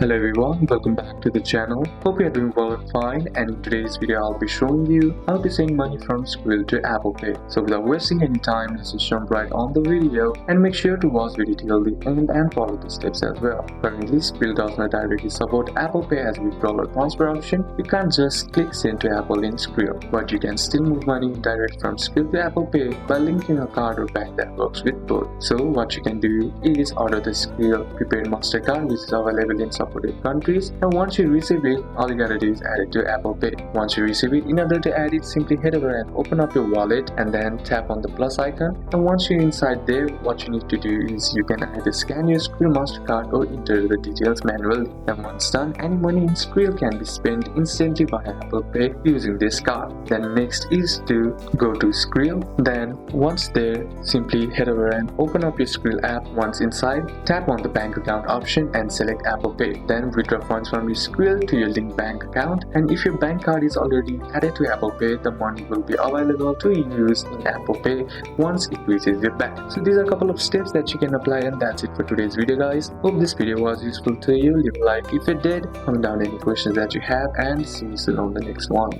Hello everyone, welcome back to the channel. Hope you are doing well and fine, and in today's video I'll be showing you how to send money from Skrill to Apple Pay. So without wasting any time, let's just jump right on the video and make sure to watch video till the end and follow the steps as well. Currently Skrill does not directly support Apple Pay as withdrawal or transfer option. You can't just click send to Apple in Skrill, but you can still move money direct from Skrill to Apple Pay by linking a card or bank that works with both. So what you can do is order the Skrill prepaid MasterCard, which is available in supported countries, and once you receive it, all you gotta do is add it to Apple Pay. Once you receive it, in order to add it, simply head over and open up your wallet and then tap on the plus icon, and once you're inside there, what you need to do is you can either scan your Skrill MasterCard or enter the details manually, and once done, any money in Skrill can be spent instantly via Apple Pay using this card. Then next is to go to Skrill, then once there, simply head over and open up your Skrill app. Once inside, tap on the bank account option and select Apple Pay. Then withdraw funds from your Skrill to your linked bank account, and if your bank card is already added to Apple Pay, the money will be available to use in Apple Pay once it reaches your bank. So these are a couple of steps that you can apply, and that's it for today's video guys. Hope this video was useful to you. Leave a like if it did, comment down any questions that you have, and see you soon on the next one.